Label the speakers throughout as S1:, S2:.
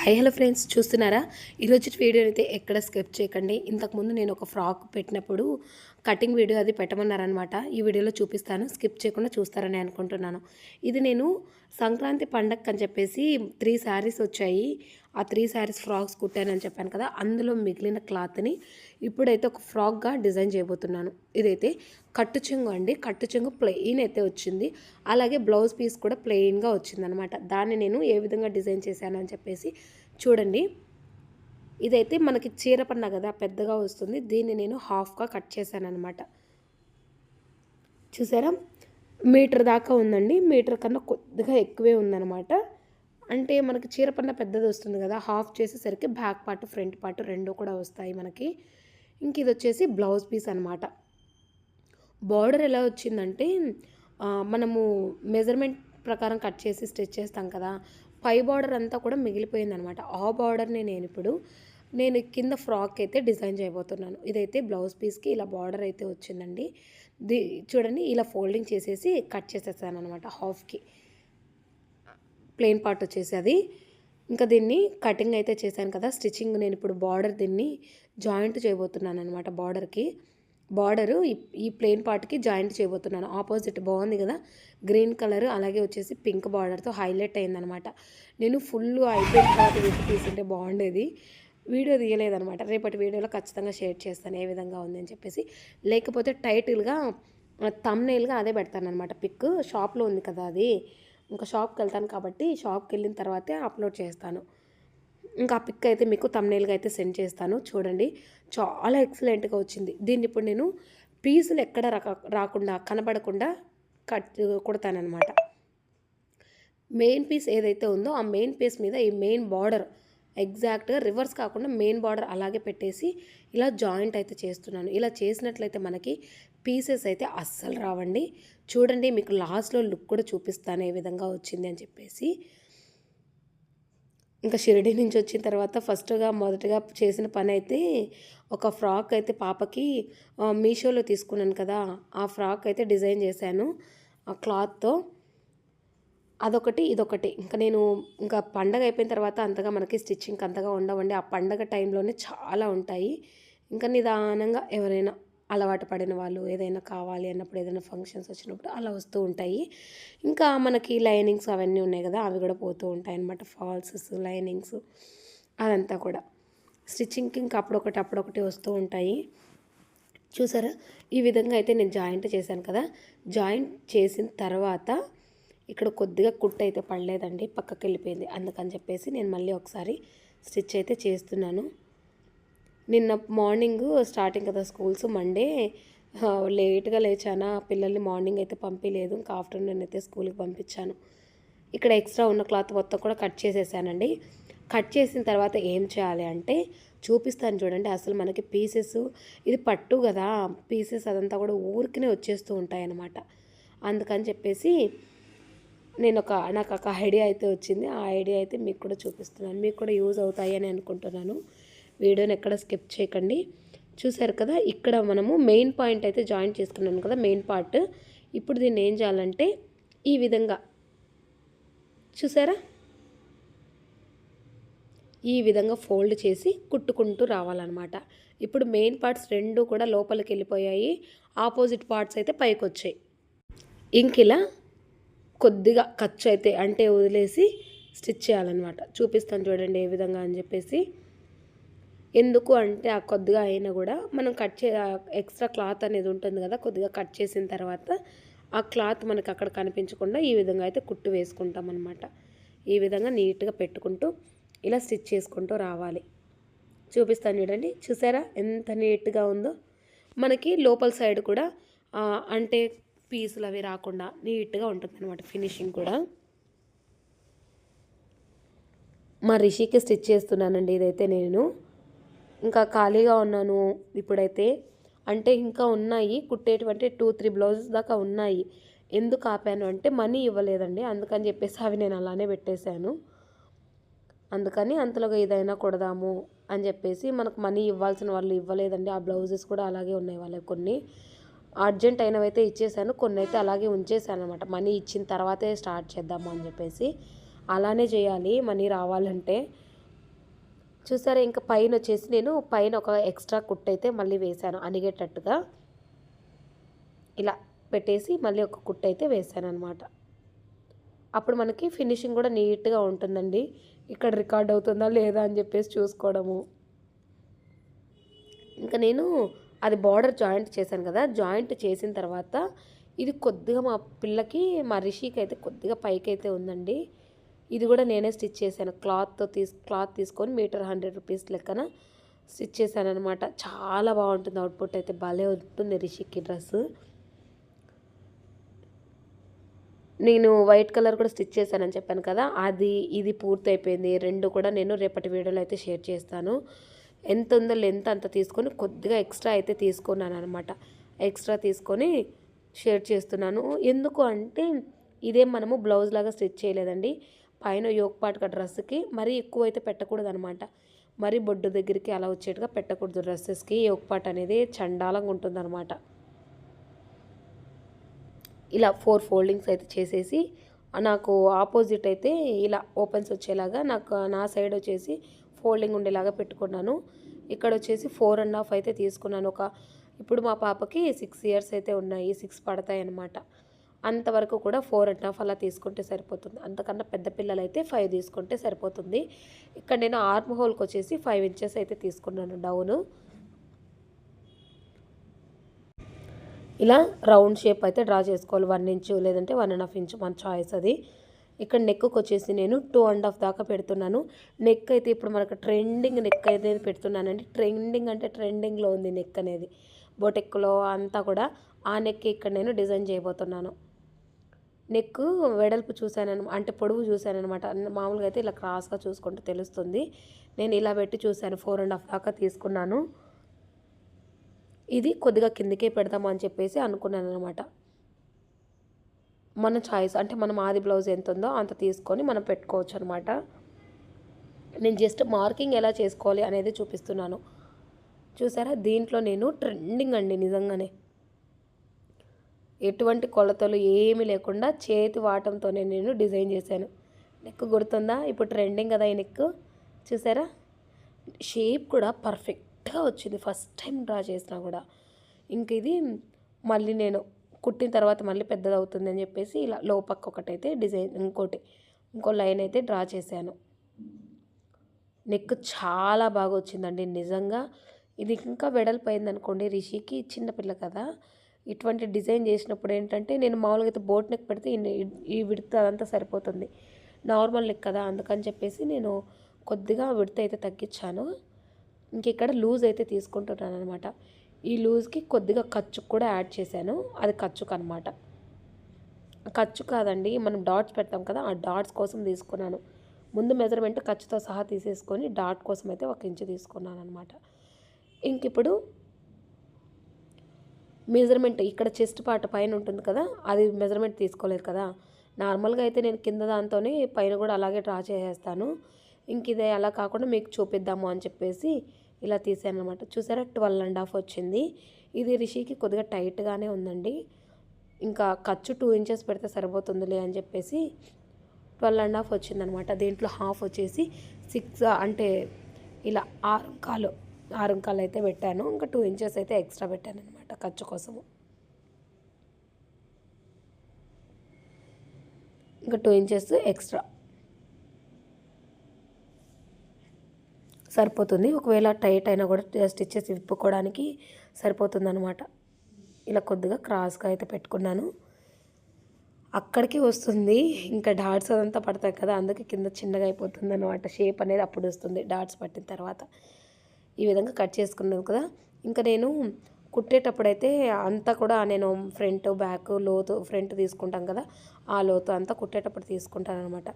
S1: Hello friends, చూస్తున్నారా? ఈరోజు వీడియోని అయితే ఎక్కడ స్కిప్ చేయకండి. ఇంతకుముందు నేను ఒక ఫ్రాక్ పెట్టినప్పుడు కటింగ్ వీడియో అది పెట్టమన్నారనమాట. ఈ వీడియోలో చూపిస్తాను, స్కిప్ చేయకుండా చూస్తారని అనుకుంటున్నాను. ఇది నేను సంక్రాంతి పండగకి అని చెప్పేసి 3 శారీస్ వచ్చాయి. ఆ 3 శారీస్ ఫ్రాక్స్ కుట్టానని చెప్పాను కదా, అందులో మిగిలిన క్లాత్ని ఇప్పుడైతే ఒక ఫ్రాక్గా డిజైన్ చేయబోతున్నాను. ఇదైతే కట్టు చెంగు అండి. కట్టు చెంగు ప్లెయిన్ అయితే వచ్చింది. అలాగే బ్లౌజ్ పీస్ కూడా ప్లెయిన్గా వచ్చిందనమాట. దాన్ని నేను ఏ విధంగా డిజైన్ చేశాను అని చెప్పేసి చూడండి. ఇదైతే మనకి చీర పన్నా కదా పెద్దగా వస్తుంది. దీన్ని నేను హాఫ్గా కట్ చేశాను అనమాట. చూసారా? మీటర్ దాకా ఉందండి. మీటర్ కన్నా కొద్దిగా ఎక్కువే ఉందన్నమాట. అంటే మనకి చీర పన్న పెద్దది వస్తుంది కదా, హాఫ్ చేసేసరికి బ్యాక్ పార్ట్ ఫ్రంట్ పార్ట్ రెండు కూడా వస్తాయి మనకి. ఇంక ఇది వచ్చేసి బ్లౌజ్ పీస్ అనమాట. బార్డర్ ఎలా వచ్చిందంటే మనము మెజర్మెంట్ ప్రకారం కట్ చేసి స్టిచ్ చేస్తాం కదా, పై బార్డర్ అంతా కూడా మిగిలిపోయిందనమాట. ఆ బార్డర్ని నేను కింద ఫ్రాక్ అయితే డిజైన్ చేయబోతున్నాను. ఇదైతే బ్లౌజ్ పీస్కి ఇలా బార్డర్ అయితే వచ్చిందండి. చూడండి, ఇలా ఫోల్డింగ్ చేసేసి కట్ చేసేసాను అనమాట. హాఫ్కి ప్లెయిన్ పార్ట్ వచ్చేసి అది. ఇంకా దీన్ని కటింగ్ అయితే చేశాను కదా, స్టిచ్చింగ్ నేను ఇప్పుడు బార్డర్ దీన్ని జాయింట్ చేయబోతున్నాను అనమాట. బార్డరు ఈ ప్లెయిన్ పార్ట్కి జాయింట్ చేయబోతున్నాను. ఆపోజిట్ బాగుంది కదా, గ్రీన్ కలర్, అలాగే వచ్చేసి పింక్ బార్డర్తో హైలైట్ అయిందనమాట. నేను ఫుల్ అయిపోయిన తర్వాత వీటి తీసుంటే బాగుండేది. వీడియో తీయలేదనమాట. రేపటి వీడియోలో ఖచ్చితంగా షేర్ చేస్తాను ఏ విధంగా ఉంది అని చెప్పేసి. లేకపోతే టైటిల్గా థంబ్నెయిల్గా అదే పెడతానమాట. పిక్ షాప్లో ఉంది కదా అది. ఇంకా షాప్కి వెళ్తాను కాబట్టి షాప్కి వెళ్ళిన తర్వాతే అప్లోడ్ చేస్తాను. ఇంకా ఆ పిక్ అయితే మీకు థంబ్నెయిల్గా అయితే సెండ్ చేస్తాను. చూడండి, చాలా ఎక్సలెంట్గా వచ్చింది. దీన్ని ఇప్పుడు నేను పీసులు ఎక్కడ రాకుండా కనబడకుండా కుడతానమాట. మెయిన్ పీస్ ఏదైతే ఉందో ఆ మెయిన్ పీస్ మీద ఈ మెయిన్ బార్డర్ ఎగ్జాక్ట్గా రివర్స్ కాకుండా మెయిన్ బార్డర్ అలాగే పెట్టేసి ఇలా జాయింట్ అయితే చేస్తున్నాను. ఇలా చేసినట్లయితే మనకి పీసెస్ అయితే అస్సలు రావండి. చూడండి, మీకు లాస్ట్లో లుక్ కూడా చూపిస్తాను ఏ విధంగా వచ్చింది అని చెప్పేసి. ఇంకా షిరిడి నుంచి వచ్చిన తర్వాత మొదటగా చేసిన పని అయితే ఒక ఫ్రాక్ అయితే పాపకి మీషోలో తీసుకున్నాను కదా, ఆ ఫ్రాక్ అయితే డిజైన్ చేశాను ఆ క్లాత్తో. అదొకటి ఇదొకటి. ఇంకా పండగ అయిపోయిన తర్వాత అంతగా మనకి స్టిచ్చింగ్ అంతగా ఉండవండి. ఆ పండగ టైంలోనే చాలా ఉంటాయి. ఇంకా నిదానంగా ఎవరైనా అలవాటు పడిన వాళ్ళు ఏదైనా కావాలి అన్నప్పుడు, ఏదైనా ఫంక్షన్స్ వచ్చినప్పుడు అలా వస్తూ ఉంటాయి. ఇంకా మనకి లైనింగ్స్ అవన్నీ ఉన్నాయి కదా, అవి కూడా పోతూ ఉంటాయి అన్నమాట. ఫాల్సెస్, లైనింగ్స్ అదంతా కూడా స్టిచ్చింగ్కి ఇంకా అప్పుడొకటి వస్తూ ఉంటాయి. చూసారా? ఈ విధంగా అయితే నేను జాయింట్ చేశాను కదా. జాయింట్ చేసిన తర్వాత ఇక్కడ కొద్దిగా కుట్టు అయితే పడలేదండి, పక్కకి వెళ్ళిపోయింది. అందుకని చెప్పేసి నేను మళ్ళీ ఒకసారి స్టిచ్ అయితే చేస్తున్నాను. నిన్న మార్నింగ్ స్టార్టింగ్ కదా స్కూల్స్, మండే లేట్గా లేచానా, పిల్లల్ని మార్నింగ్ అయితే పంపించలేదు. ఇంకా ఆఫ్టర్నూన్ అయితే స్కూల్కి పంపించాను. ఇక్కడ ఎక్స్ట్రా ఉన్న క్లాత్ మొత్తం కూడా కట్ చేసేసానండి. కట్ చేసిన తర్వాత ఏం చేయాలి అంటే చూపిస్తాను చూడండి. అసలు మనకి పీసెస్, ఇది పట్టు కదా, పీసెస్ అదంతా కూడా ఊరికనే వచ్చేస్తూ ఉంటాయన్నమాట. అందుకని చెప్పేసి నాకు ఒక ఐడియా అయితే వచ్చింది. ఆ ఐడియా అయితే మీకు కూడా చూపిస్తున్నాను. మీకు కూడా యూజ్ అవుతాయి అని అనుకుంటున్నాను. వీడియోని ఎక్కడ స్కిప్ చేయకండి. చూసారు కదా, ఇక్కడ మనము మెయిన్ పాయింట్ అయితే జాయిన్ చేసుకున్నాను కదా, మెయిన్ పార్ట్. ఇప్పుడు దీన్ని ఏం చేయాలంటే ఈ విధంగా చూసారా, ఈ విధంగా ఫోల్డ్ చేసి కుట్టుకుంటూ రావాలన్నమాట. ఇప్పుడు మెయిన్ పార్ట్స్ రెండు కూడా లోపలికి వెళ్ళిపోయాయి, ఆపోజిట్ పార్ట్స్ అయితే పైకి వచ్చాయి. ఇంకిలా కొద్దిగా ఖర్చు అయితే అంటే వదిలేసి స్టిచ్ చేయాలన్నమాట. చూపిస్తాను చూడండి ఏ విధంగా అని చెప్పేసి. ఎందుకు అంటే ఆ కొద్దిగా అయినా కూడా మనం ఎక్స్ట్రా క్లాత్ అనేది ఉంటుంది కదా, కొద్దిగా కట్ చేసిన తర్వాత ఆ క్లాత్ మనకి అక్కడ కనిపించకుండా ఈ విధంగా అయితే కుట్టు వేసుకుంటాం అనమాట. ఈ విధంగా నీట్గా పెట్టుకుంటూ ఇలా స్టిచ్ చేసుకుంటూ రావాలి. చూపిస్తాను చూడండి. చూసారా ఎంత నీట్గా ఉందో. మనకి లోపల సైడ్ కూడా అంటే పీసులు అవి రాకుండా నీట్గా ఉంటుంది అనమాట. ఫినిషింగ్ కూడా మా రిషికి స్టిచ్ చేస్తున్నానండి. ఇదైతే నేను ఇంకా ఖాళీగా ఉన్నాను ఇప్పుడైతే. అంటే ఇంకా ఉన్నాయి కుట్టేటువంటి 2-3 బ్లౌజెస్ దాకా ఉన్నాయి. ఎందుకు ఆపాను అంటే మనీ ఇవ్వలేదండి, అందుకని చెప్పేసి అవి నేను అలానే పెట్టేశాను. అందుకని అంతలోగా ఏదైనా కొడదాము అని చెప్పేసి, మనకు మనీ ఇవ్వాల్సిన వాళ్ళు ఇవ్వలేదండి. ఆ బ్లౌజెస్ కూడా అలాగే ఉన్నాయి వాళ్ళకి. కొన్ని అర్జెంట్ అయినవైతే ఇచ్చేసాను, కొన్ని అయితే అలాగే ఉంచేసాను అనమాట. మనీ ఇచ్చిన తర్వాతే స్టార్ట్ చేద్దాము అని చెప్పేసి. అలానే చేయాలి మనీ రావాలంటే. చూసారా ఇంకా పైన వచ్చేసి నేను పైన ఒక ఎక్స్ట్రా కుట్టు అయితే మళ్ళీ వేశాను అనిగేటట్టుగా. ఇలా పెట్టేసి మళ్ళీ ఒక కుట్టు అయితే వేశాను అనమాట. అప్పుడు మనకి ఫినిషింగ్ కూడా నీట్గా ఉంటుందండి. ఇక్కడ రికార్డ్ అవుతుందా లేదా అని చెప్పేసి చూసుకోవడము. ఇంకా నేను అది బార్డర్ జాయింట్ చేశాను కదా, జాయింట్ చేసిన తర్వాత ఇది కొద్దిగా మా పిల్లకి మా రిషికి అయితే కొద్దిగా పైకి అయితే ఉందండి. ఇది కూడా నేనే స్టిచ్ చేశాను. క్లాత్ తీసుకొని మీటర్ 100 రూపీస్ లెక్కన స్టిచ్ చేశాను అనమాట. చాలా బాగుంటుంది అవుట్పుట్ అయితే, భలే ఉంటుంది రిషికి డ్రెస్సు. నేను వైట్ కలర్ కూడా స్టిచ్ చేశానని చెప్పాను కదా, ఇది పూర్తి అయిపోయింది. రెండు కూడా నేను రేపటి వీడియోలో అయితే షేర్ చేస్తాను. ఎంత ఉందో లెంత్ అంత తీసుకొని కొద్దిగా ఎక్స్ట్రా అయితే తీసుకున్నాను అనమాట. ఎక్స్ట్రా తీసుకొని షేర్ చేస్తున్నాను. ఎందుకు అంటే ఇదేం మనము బ్లౌజ్ లాగా స్టిచ్ చేయలేదండి. పైన యోక్ పార్ట్గా డ్రెస్కి మరీ ఎక్కువ అయితే పెట్టకూడదు అనమాట. మరీ బొడ్డు దగ్గరికి అలా వచ్చేట్టుగా పెట్టకూడదు. డ్రెస్సెస్కి యోక్ పార్ట్ అనేది చండాలంగా ఉంటుందన్నమాట. ఇలా 4 ఫోల్డింగ్స్ అయితే చేసేసి నాకు ఆపోజిట్ అయితే ఇలా ఓపెన్స్ వచ్చేలాగా నా సైడ్ వచ్చేసి ఫోల్డింగ్ ఉండేలాగా పెట్టుకున్నాను. ఇక్కడ వచ్చేసి 4.5 అయితే తీసుకున్నాను. ఇప్పుడు మా పాపకి 6 ఇయర్స్ అయితే ఉన్నాయి, 6 పడతాయి అన్నమాట. అంతవరకు కూడా 4.5 అలా తీసుకుంటే సరిపోతుంది. అంతకన్నా పెద్ద పిల్లలైతే 5 తీసుకుంటే సరిపోతుంది. ఇక్కడ నేను ఆర్మ్ హోల్కి వచ్చేసి 5 ఇంచెస్ అయితే తీసుకున్నాను డౌను. ఇలా రౌండ్ షేప్ అయితే డ్రా చేసుకోవాలి. 1 ఇంచు లేదంటే 1.5 ఇంచు మన చాయిస్ అది. ఇక్కడ నెక్కి వచ్చేసి నేను 2.5 దాకా పెడుతున్నాను. నెక్ అయితే ఇప్పుడు మనకు ట్రెండింగ్ నెక్ అనేది పెడుతున్నానండి. ట్రెండింగ్ అంటే ట్రెండింగ్లో ఉంది నెక్ అనేది, బొటెక్లో అంతా కూడా. ఆ నెక్ ఇక్కడ నేను డిజైన్ చేయబోతున్నాను. నెక్ వెడల్పు చూశాను అంటే పొడవు చూశాను అనమాట. మామూలుగా అయితే ఇలా క్రాస్గా చూసుకుంటే తెలుస్తుంది. నేను ఇలా పెట్టి చూశాను, 4.5 దాకా తీసుకున్నాను. ఇది కొద్దిగా కిందకే పెడదాము అని చెప్పేసి అనుకున్నాను అనమాట. మన చాయిస్ అంటే మనం ఆది బ్లౌజ్ ఎంత ఉందో అంత తీసుకొని మనం పెట్టుకోవచ్చు అనమాట. నేను జస్ట్ మార్కింగ్ ఎలా చేసుకోవాలి అనేది చూపిస్తున్నాను. చూసారా, దీంట్లో నేను ట్రెండింగ్ అండి నిజంగానే. ఎటువంటి కొలతలు ఏమీ లేకుండా చేతి వాటంతోనే నేను డిజైన్ చేశాను. నెక్ గుర్తుందా? ఇప్పుడు ట్రెండింగ్ కదా ఈ నెక్. చూసారా, షేప్ కూడా పర్ఫెక్ట్గా వచ్చింది ఫస్ట్ టైం డ్రా చేసినా కూడా. ఇంక ఇది మళ్ళీ నేను కుట్టిన తర్వాత మళ్ళీ పెద్దది అవుతుంది అని చెప్పేసి ఇలా లోపక్క ఒకటైతే డిజైన్ ఇంకో లైన్ అయితే డ్రా చేశాను. నెక్ చాలా బాగా వచ్చిందండి నిజంగా. ఇది ఇంకా వెడల్పు అయిందనుకోండి, రిషికి చిన్నపిల్ల కదా, ఇటువంటి డిజైన్ చేసినప్పుడు ఏంటంటే నేను మామూలుగా అయితే బోట్ నెక్ పెడితే ఈ విడత అదంతా సరిపోతుంది. నార్మల్ నెక్ కదా, అందుకని చెప్పేసి నేను కొద్దిగా విడత అయితే తగ్గించాను. ఇంక ఇక్కడ లూజ్ అయితే తీసుకుంటున్నాను అనమాట. ఈ లూజ్కి కొద్దిగా ఖర్చు కూడా యాడ్ చేశాను. అది ఖర్చుకు అనమాట. ఖర్చు కాదండి, మనం డాట్స్ పెడతాం కదా, ఆ డాట్స్ కోసం తీసుకున్నాను. ముందు మెజర్మెంట్ ఖర్చుతో సహా తీసేసుకొని డాట్ కోసం అయితే 1 ఇంచు తీసుకున్నాను అనమాట. ఇంక ఇప్పుడు మెజర్మెంట్ ఇక్కడ చెస్ట్ పార్ట్ పైన ఉంటుంది కదా, అది మెజర్మెంట్ తీసుకోలేదు కదా. నార్మల్గా అయితే నేను కింద దాంతోనే పైన కూడా అలాగే డ్రా చేసేస్తాను. ఇంక ఇదే అలా కాకుండా మీకు చూపిద్దాము అని చెప్పేసి ఇలా తీసాను అనమాట. చూసారా, 12.5 వచ్చింది. ఇది రిషికి కొద్దిగా టైట్గానే ఉందండి. ఇంకా ఖర్చు 2 ఇంచెస్ పెడితే సరిపోతుందిలే అని చెప్పేసి 12.5 వచ్చిందనమాట. దీంట్లో హాఫ్ వచ్చేసి 6 అంటే ఇలా 6 కాలు అయితే పెట్టాను. ఇంకా 2 ఇంచెస్ అయితే ఎక్స్ట్రా పెట్టాను అనమాట ఖర్చు కోసము. ఇంకా 2 ఇంచెస్ ఎక్స్ట్రా సరిపోతుంది. ఒకవేళ టైట్ అయినా కూడా స్టిచ్చెస్ విప్పుకోవడానికి సరిపోతుంది అనమాట. ఇలా కొద్దిగా క్రాస్గా అయితే పెట్టుకున్నాను. అక్కడికి వస్తుంది, ఇంకా డాట్స్ అదంతా పడతాయి కదా, అందుకే కింద చిన్నగా అయిపోతుంది అనమాట. షేప్ అనేది అప్పుడు వస్తుంది డాట్స్ పట్టిన తర్వాత. ఈ విధంగా కట్ చేసుకున్నాను కదా. ఇంకా నేను కుట్టేటప్పుడైతే అంతా కూడా నేను ఫ్రంట్ బ్యాక్ లోతు, ఫ్రంట్ తీసుకుంటాం కదా, ఆ లోతు అంతా కుట్టేటప్పుడు తీసుకుంటాను అనమాట.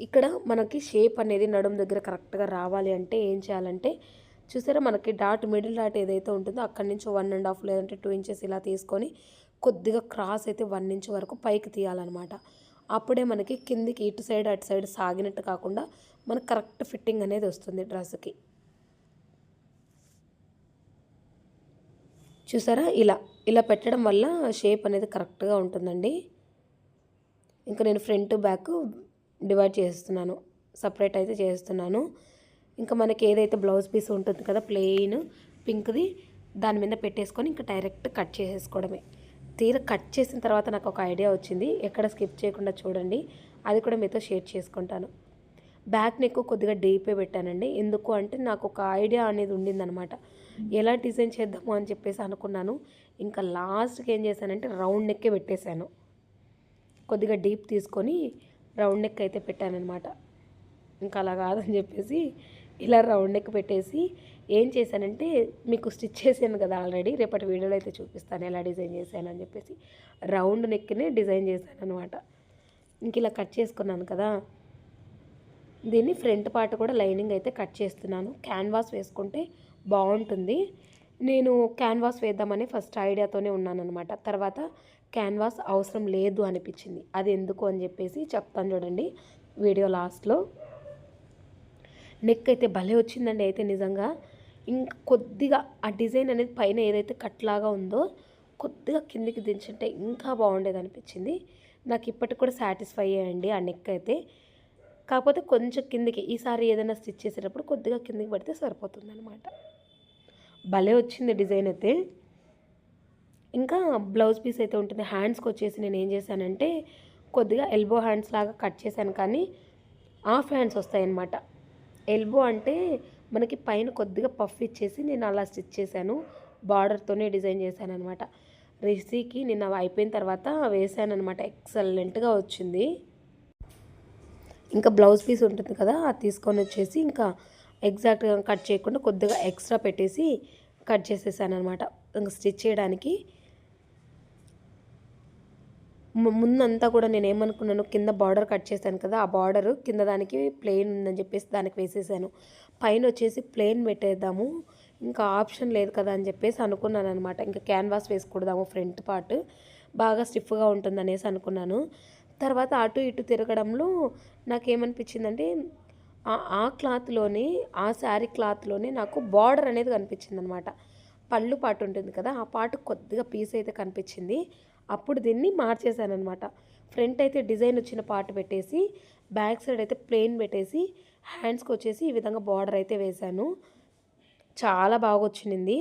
S1: ఇక్కడ మనకి షేప్ అనేది నడుము దగ్గర కరెక్ట్గా రావాలి అంటే ఏం చేయాలంటే, చూసారా, మనకి మిడిల్ డాట్ ఏదైతే ఉంటుందో అక్కడి నుంచి 1.5 లేదంటే 2 ఇంచెస్ ఇలా తీసుకొని కొద్దిగా క్రాస్ అయితే 1 ఇంచ్ వరకు పైకి తీయాలన్నమాట. అప్పుడే మనకి కిందికి ఇటు సైడ్ అటు సైడ్ సాగినట్టు కాకుండా మనకు కరెక్ట్ ఫిట్టింగ్ అనేది వస్తుంది డ్రెస్కి. చూసారా, ఇలా పెట్టడం వల్ల షేప్ అనేది కరెక్ట్గా ఉంటుందండి. ఇంకా నేను ఫ్రంట్ బ్యాక్ డివైడ్ చేస్తున్నాను, సపరేట్ అయితే చేస్తున్నాను. ఇంకా మనకి ఏదైతే బ్లౌజ్ పీస్ ఉంటుంది కదా ప్లెయిన్ పింక్ది, దాని మీద పెట్టేసుకొని ఇంకా డైరెక్ట్ కట్ చేసేసుకోవడమే. తీరా కట్ చేసిన తర్వాత నాకు ఒక ఐడియా వచ్చింది, ఎక్కడ స్కిప్ చేయకుండా చూడండి, అది కూడా మీతో షేర్ చేసుకుంటాను. బ్యాక్ నెక్ కొద్దిగా డీపే పెట్టానండి. ఎందుకు అంటే నాకు ఒక ఐడియా అనేది ఉండిందనమాట, ఎలా డిజైన్ చేద్దాము అని చెప్పేసి అనుకున్నాను. ఇంకా లాస్ట్కి ఏం చేశానంటే రౌండ్ నెక్కే పెట్టేశాను. కొద్దిగా డీప్ తీసుకొని రౌండ్ నెక్ అయితే పెట్టానమాట. ఇంకా అలా కాదని చెప్పేసి ఇలా రౌండ్ నెక్ పెట్టేసి ఏం చేశానంటే, మీకు స్టిచ్ చేశాను కదా ఆల్రెడీ, రేపటి వీడియోలో అయితే చూపిస్తాను ఎలా డిజైన్ చేశాను అని చెప్పేసి. రౌండ్ నెక్నే డిజైన్ చేశాను అనమాట. ఇంక ఇలా కట్ చేసుకున్నాను కదా, దీన్ని ఫ్రంట్ పార్ట్ కూడా లైనింగ్ అయితే కట్ చేస్తున్నాను. క్యాన్వాస్ వేసుకుంటే బాగుంటుంది. నేను క్యాన్వాస్ వేద్దామని ఫస్ట్ ఐడియాతోనే ఉన్నానన్నమాట. తర్వాత క్యాన్వాస్ అవసరం లేదు అనిపించింది. అది ఎందుకు అని చెప్పేసి చెప్తాను చూడండి వీడియో లాస్ట్లో. నెక్ అయితే భలే వచ్చిందండి అయితే నిజంగా. ఇంకా కొద్దిగా ఆ డిజైన్ అనేది పైన ఏదైతే కట్ లాగా ఉందో కొద్దిగా కిందికి దించుంటే ఇంకా బాగుండేది అనిపించింది. నాకు ఇప్పటికి కూడా సాటిస్ఫై అయ్యండి ఆ నెక్ అయితే. కాకపోతే కొంచెం కిందికి ఈసారి ఏదైనా స్టిచ్ చేసేటప్పుడు కొద్దిగా కిందికి పడితే సరిపోతుంది అనమాట. భలే వచ్చింది డిజైన్ అయితే. ఇంకా బ్లౌజ్ పీస్ అయితే ఉంటుంది. హ్యాండ్స్కి వచ్చేసి నేను ఏం చేశానంటే కొద్దిగా ఎల్బో హ్యాండ్స్ లాగా కట్ చేశాను, కానీ హాఫ్ హ్యాండ్స్ వస్తాయన్నమాట. ఎల్బో అంటే మనకి పైన కొద్దిగా పఫ్ ఇచ్చేసి నేను అలా స్టిచ్ చేశాను. బార్డర్తోనే డిజైన్ చేశాను అనమాట. రిసీకి నేను అవి అయిపోయిన తర్వాత వేసాను అనమాట. ఎక్సలెంట్గా వచ్చింది. ఇంకా బ్లౌజ్ పీస్ ఉంటుంది కదా, అది తీసుకొని వచ్చేసి ఇంకా ఎగ్జాక్ట్గా కట్ చేయకుండా కొద్దిగా ఎక్స్ట్రా పెట్టేసి కట్ చేసేసాను అనమాట. ఇంకా స్టిచ్ చేయడానికి ముందంతా కూడా నేను ఏమనుకున్నాను, కింద బార్డర్ కట్ చేశాను కదా, ఆ బార్డర్ కింద దానికి ప్లెయిన్ ఉందని చెప్పేసి దానికి వేసేసాను. పైన వచ్చేసి ప్లెయిన్ పెట్టేద్దాము, ఇంకా ఆప్షన్ లేదు కదా అని చెప్పేసి అనుకున్నాను అనమాట. ఇంకా క్యాన్వాస్ వేసుకుందాము, ఫ్రంట్ పార్ట్ బాగా స్టిఫ్గా ఉంటుంది అనేసి అనుకున్నాను. తర్వాత అటు ఇటు తిరగడంలో నాకేమనిపించిందంటే ఆ క్లాత్లోనే, ఆ శారీ క్లాత్లోనే నాకు బార్డర్ అనేది కనిపించింది అనమాట. పళ్ళు పాటు ఉంటుంది కదా, ఆ పాటు కొద్దిగా పీస్ అయితే కనిపించింది. అప్పుడు దీన్ని మార్చేసాను అనమాట. ఫ్రంట్ అయితే డిజైన్ వచ్చిన పార్ట్ పెట్టేసి బ్యాక్ సైడ్ అయితే ప్లెయిన్ పెట్టేసి హ్యాండ్స్కి వచ్చేసి ఈ విధంగా బార్డర్ అయితే వేశాను. చాలా బాగా వచ్చింది.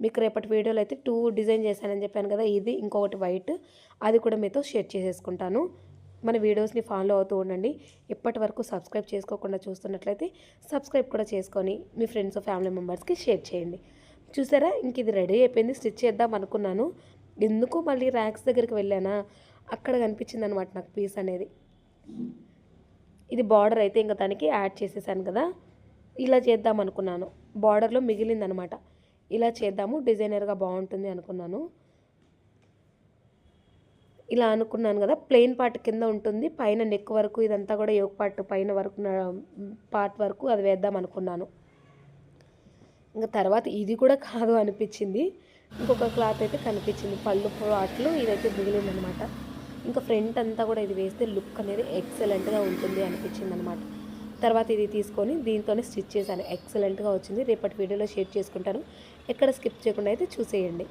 S1: మీకు రేపటి వీడియోలో అయితే 2 డిజైన్ చేశానని చెప్పాను కదా, ఇది ఇంకొకటి వైట్, అది కూడా మీతో షేర్ చేసేసుకుంటాను. మన వీడియోస్ని ఫాలో అవుతూ ఉండండి. ఇప్పటి వరకు సబ్స్క్రైబ్ చేసుకోకుండా చూస్తున్నట్లయితే సబ్స్క్రైబ్ కూడా చేసుకొని మీ ఫ్రెండ్స్ ఫ్యామిలీ మెంబర్స్కి షేర్ చేయండి. చూసారా, ఇంక ఇది రెడీ అయిపోయింది. స్టిచ్ చేద్దాం అనుకున్నాను, ఎందుకు మళ్ళీ ర్యాక్స్ దగ్గరికి వెళ్ళానా, అక్కడ కనిపించింది అనమాట నాకు పీస్ అనేది. ఇది బార్డర్ అయితే ఇంకా దానికి యాడ్ చేసేసాను కదా, ఇలా చేద్దాం అనుకున్నాను. బార్డర్లో మిగిలిందనమాట, ఇలా చేద్దాము డిజైనర్గా బాగుంటుంది అనుకున్నాను. ఇలా అనుకున్నాను కదా, ప్లెయిన్ పార్ట్ కింద ఉంటుంది, పైన నెక్ వరకు ఇదంతా కూడా యోక్ పార్ట్ పైన వరకు పార్ట్ వరకు అది వేద్దాం అనుకున్నాను. ఇంకా తర్వాత ఇది కూడా కాదు అనిపించింది. ఇంకొక క్లాత్ అయితే కనిపించింది, పళ్ళు పాటలు ఇదైతే మిగిలిందనమాట. ఇంకా ఫ్రంట్ అంతా కూడా ఇది వేస్తే లుక్ అనేది ఎక్సలెంట్గా ఉంటుంది అనిపించింది అనమాట. తర్వాత ఇది తీసుకొని దీంతోనే స్టిచ్ చేశాను. ఎక్సలెంట్గా వచ్చింది. రేపటి వీడియోలో షేర్ చేసుకుంటాను, ఎక్కడ స్కిప్ చేయకుండా అయితే చూసేయండి.